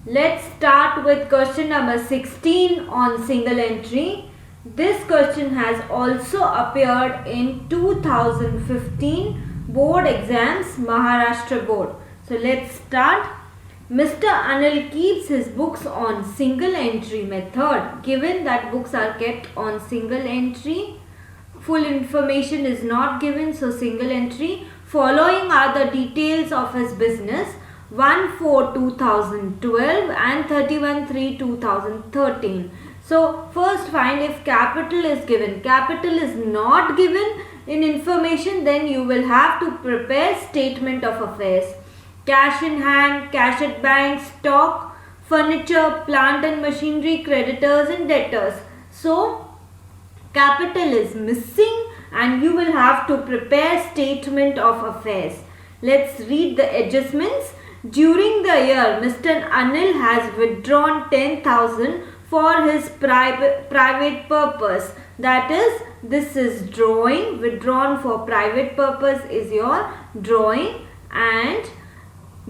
Let's start with question number 16 on single entry. This question has also appeared in 2015 board exams, Maharashtra board. So let's start. Mr. Anil keeps his books on single entry method. Given that books are kept on single entry, full information is not given, so single entry. Following are the details of his business: 1/4/2012 and 31/3/2013. So first find if capital is given. Capital is not given in information, then you will have to prepare statement of affairs. Cash in hand, cash at bank, stock, furniture, plant and machinery, creditors and debtors. So capital is missing and you will have to prepare statement of affairs. Let's read the adjustments. During the year, Mr. Anil has withdrawn 10,000 for his private purpose. That is, this is drawing. Withdrawn for private purpose is your drawing. And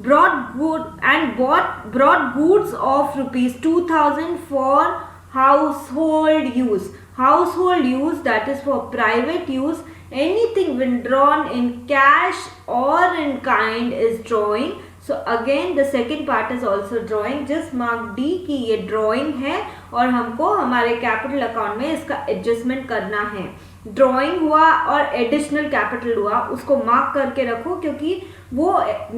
brought goods of rupees 2,000 for household use. Household use, that is for private use. Anything withdrawn in cash or in kind is drawing. So again the second part is also drawing. Just mark D कि ये drawing है और हमको हमारे capital account में इसका adjustment करना है. ड्राइंग हुआ और एडिशनल कैपिटल हुआ, उसको मार्क करके रखो क्योंकि वो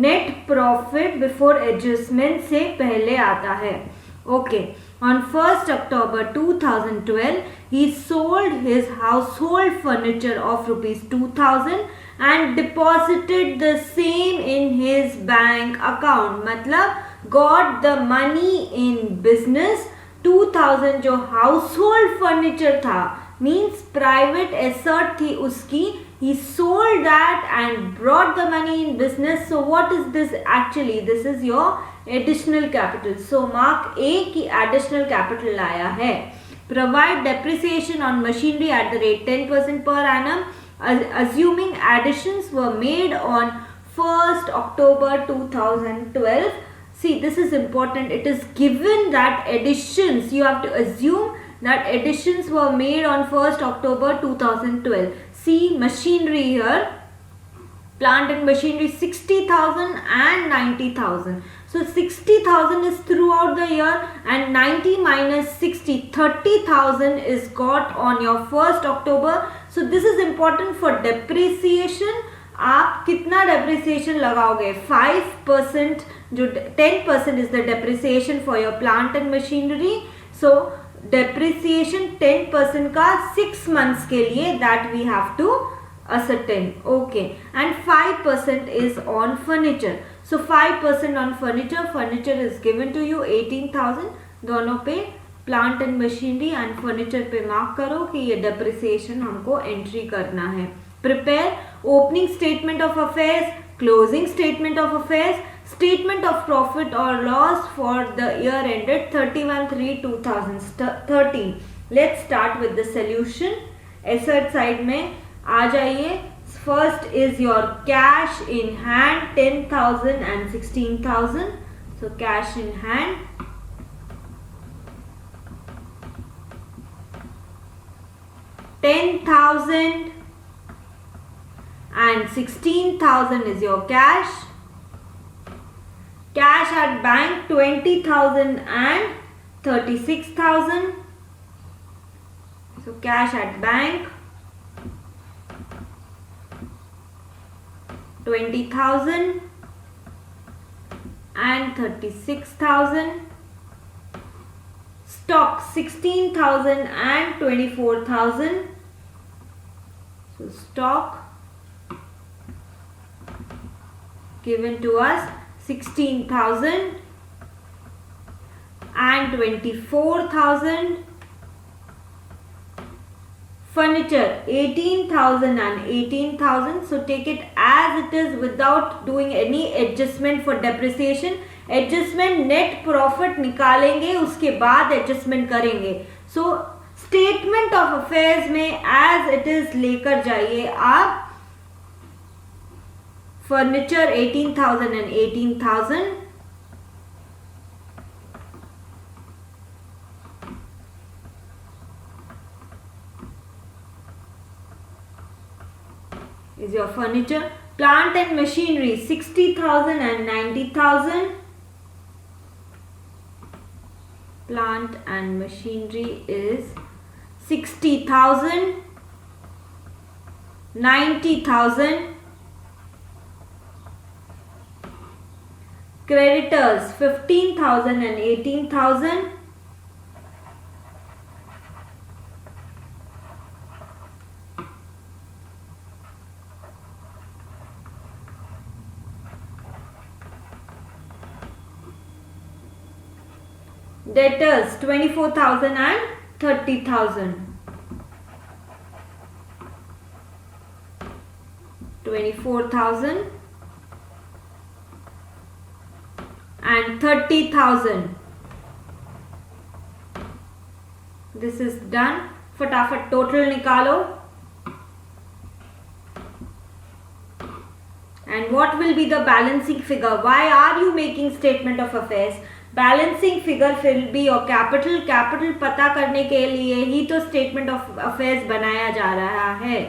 नेट प्रॉफिट बिफोर एडजस्टमेंट से पहले आता है. Okay. On 1st October 2012, he sold his household furniture of rupees 2,000 and deposited the same in his bank account. मतलब got the money in business. 2,000 जो household furniture था, means private asset थी उसकी. He sold that and brought the money in business. So what is this actually? This is your additional capital. So mark A की additional capital आया है. Provide depreciation on machinery at the rate 10% per annum, assuming additions were made on 1st October 2012. See, this is important. It is given that additions, you have to assume that additions were made on 1st October 2012. See, machinery here, plant and machinery 60,000 and 90,000. So 60,000 is throughout the year and 90 minus 60, 30,000 is got on your 1st October. So this is important for depreciation. आप कितना depreciation लगाओगे? 5%. जो 10% is the depreciation for your plant and machinery. So depreciation 10% का 6 months के लिए that we have to ascertain. Okay. And 5% is on furniture. So 5% on furniture. Furniture is given to you 18,000. दोनों पे plant and machinery and furniture पे mark करो कि ये depreciation हमको entry करना है. Prepare opening statement of affairs, closing statement of affairs, statement of profit or loss for the year ended 31/3/2013. Let's start with the solution. Asset side में आ जाइए. First is your cash in hand 10,000 and 16,000. So cash in hand. $10,000 and 16,000 is your cash. Cash at bank 20,000 and 36,000. So cash at bank 20,000 and 36,000. Stock 16,000 and 24,000. So stock given to us 16,000 and 24,000. Furniture 18,000 and 18,000. So take it as it is without doing any adjustment for depreciation. Adjustment net profit निकालेंगे, उसके बाद adjustment करेंगे. So statement of affairs में as it is लेकर जाइए आप. Furniture 18,000 and 18,000. is your furniture. Plant and machinery 60,000 and 90,000. Plant and machinery is 60,000, 90,000. Creditors 15,000 and 18,000. Debtors 24,000 and 30,000. 24,000 and 30,000. This is done. फटाफट total निकालो. And what will be the balancing figure? Why are you making statement of affairs? Balancing figure will be your capital. Capital पता करने के लिए ही तो statement of affairs बनाया जा रहा है.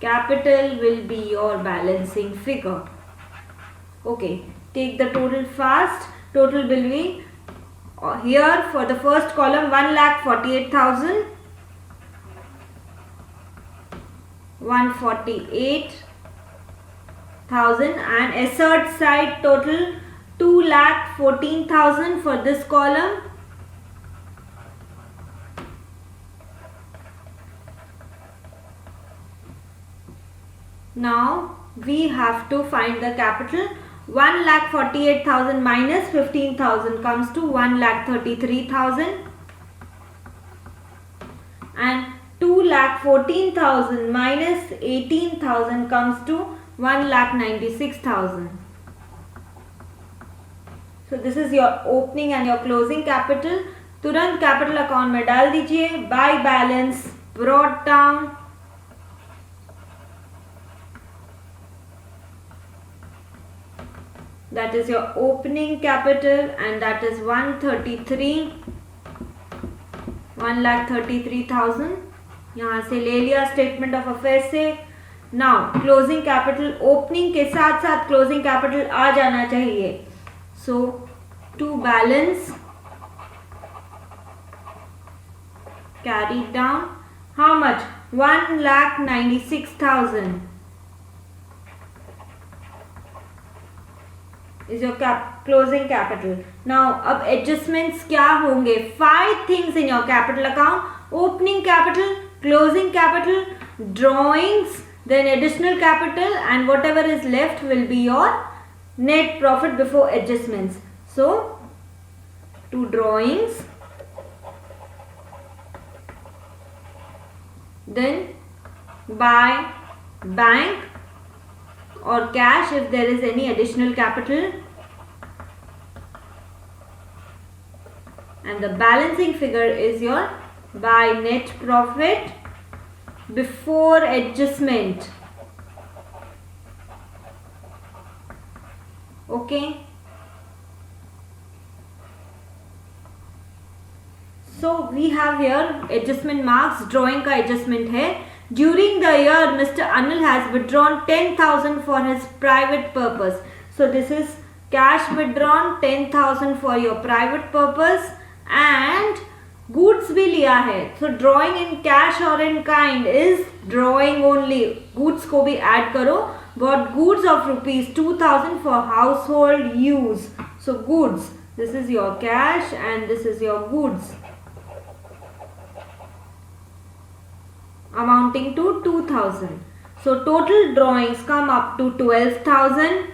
Capital will be your balancing figure. Okay, take the total fast. Total will be here for the first column 1,48,000. 148,000 and assert side total 2,14,000 for this column. Now we have to find the capital. 1,48,000 minus 15,000 comes to 1,33,000 and 2,14,000 minus 18,000 comes to 1,96,000. So this is your opening and your closing capital. तुरंत capital account में डाल दीजिए. By balance brought down. That is your opening capital and that is 1,33,000. यहाँ से ले लिया statement of affairs से. Now closing capital, opening के साथ साथ closing capital आ जाना चाहिए. So to balance, carried down. How much? 1,96,000 is your closing capital. Now अब adjustments क्या होंगे? 5 things in your capital account: opening capital, closing capital, drawings, then additional capital, and whatever is left will be your net profit before adjustments. So to drawings, then by bank or cash if there is any additional capital, and the balancing figure is your by net profit before adjustment. Okay, so we have here adjustment marks. Drawing का adjustment है. During the year, Mr. Anil has withdrawn 10,000 for his private purpose. So this is cash withdrawn 10,000 for your private purpose and goods भी लिया है. So drawing in cash or in kind is drawing only. Goods को भी add करो. Bought goods of rupees 2,000 for household use. So goods, this is your cash and this is your goods, amounting to 2,000. So total drawings come up to 12,000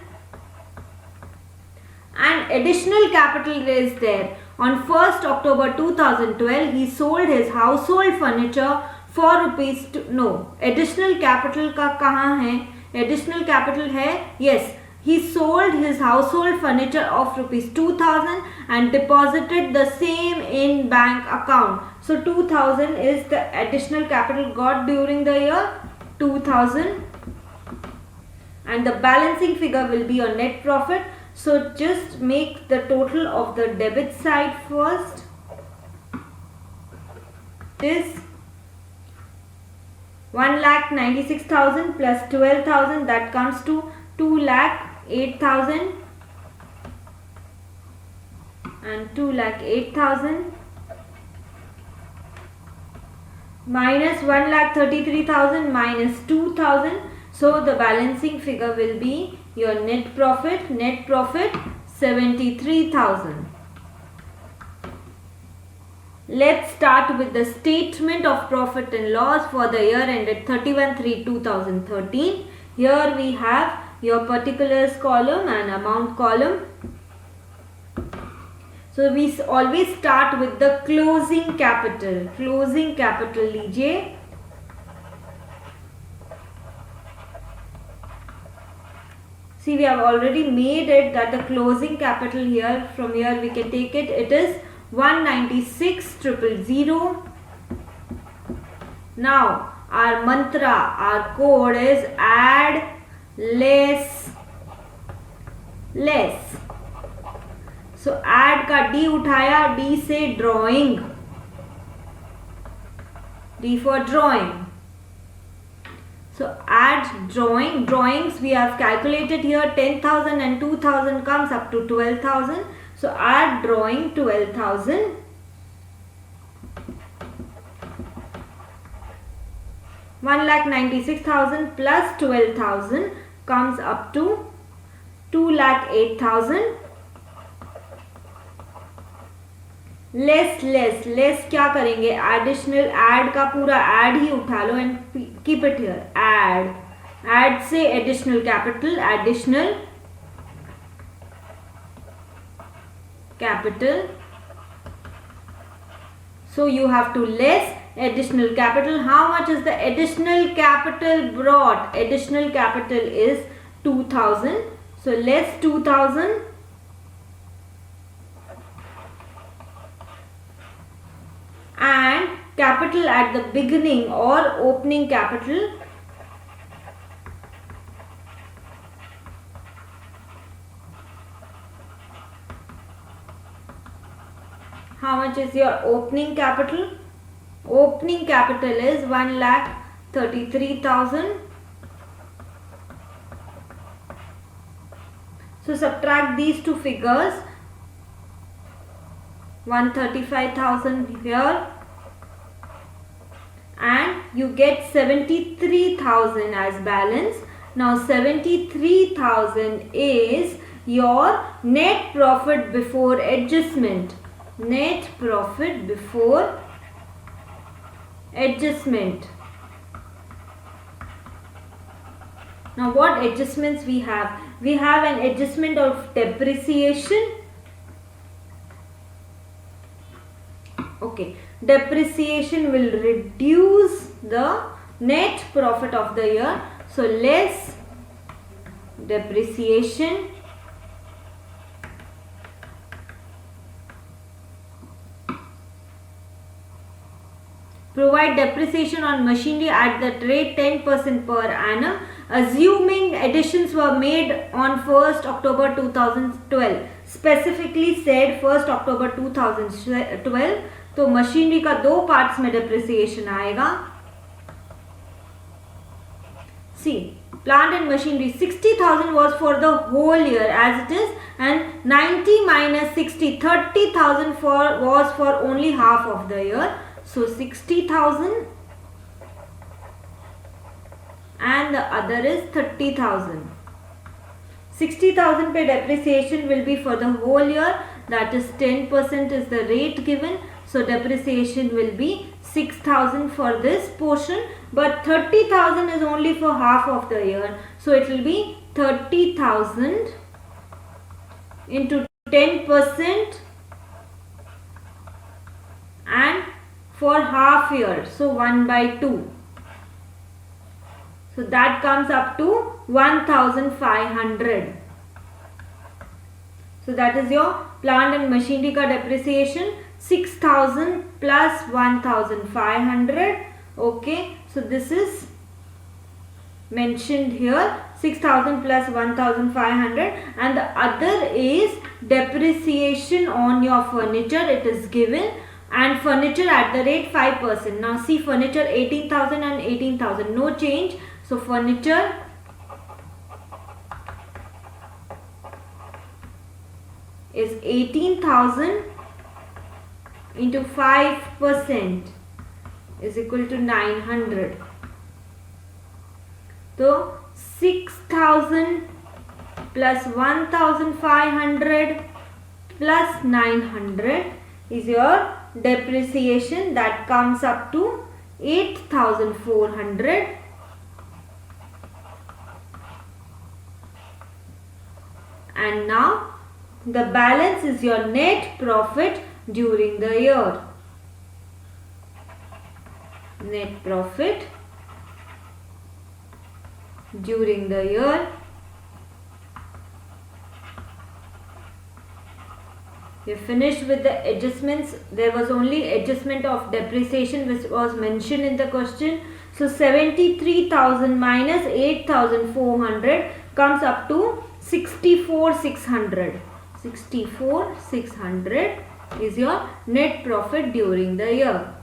and additional capital is there. On 1st October 2012, he sold his household furniture for rupees additional capital का कहाँ है? Additional capital है, yes, he sold his household furniture of rupees 2,000 and deposited the same in bank account. So 2,000 is the additional capital got during the year, 2,000, and the balancing figure will be your net profit. So just make the total of the debit side first. This 1,96,000 plus 12,000, that comes to 2,08,000 and 2,08,000 minus 1,33,000 minus 2,000. So the balancing figure will be your net profit. Net profit 73,000. Let's start with the statement of profit and loss for the year ended 31/3/2013. Here we have your particulars column and amount column. So we always start with the closing capital. Closing capital लीजिए. See, we have already made it that the closing capital here, from here we can take it. It is 196,000. Now our mantra, our code is add less. So add का D उठाया, D से drawing, D for drawing. So add drawings we have calculated here. 10,000 and 2,000 comes up to 12,000. So add drawing 12,000. $1,96,000 plus 12,000 comes up to 2,08,000. Less क्या करेंगे? Additional, add का पूरा add ही उठा लो and keep it here. Add से additional capital. So you have to less additional capital. How much is the additional capital brought? Additional capital is 2,000. So less 2,000. And capital at the beginning or opening capital, how much is your opening capital? Opening capital is 1,33,000. So subtract these two figures. 135,000 here and you get 73,000 as balance. Now 73,000 is your net profit before adjustment. Net profit before adjustment. Now what adjustments we have? We have an adjustment of depreciation. Okay, depreciation will reduce the net profit of the year. So less depreciation. Provide depreciation on machinery at the rate 10% per annum, assuming additions were made on 1st October 2012. Specifically said 1st October 2012. तो machinery का दो parts में depreciation आएगा. See, plant and machinery 60,000 was for the whole year as it is, and 90 minus 60, 30,000 was for only half of the year. So 60,000 and the other is 30,000. 60,000 पे depreciation will be for the whole year, that is 10% is the rate given. So depreciation will be 6,000 for this portion, but 30,000 is only for half of the year. So it will be 30,000 into 10% and for half year. So 1/2. So that comes up to 1,500. So that is your plant and machinery ka depreciation. 6,000 plus 1,500. Okay, so this is mentioned here, 6,000 plus 1,500, and the other is depreciation on your furniture. It is given and furniture at the rate 5%. Now see, furniture 18,000 and 18,000, no change. So furniture is 18,000 into 5% is equal to 900. So 6,000 plus 1,500 plus 900 is your depreciation, that comes up to 8,400. And now the balance is your net profit during the year. Net profit during the year. We finished with the adjustments. There was only adjustment of depreciation which was mentioned in the question. So 73,000 minus 8,400 comes up to 64,600. 64,600 is your net profit during the year.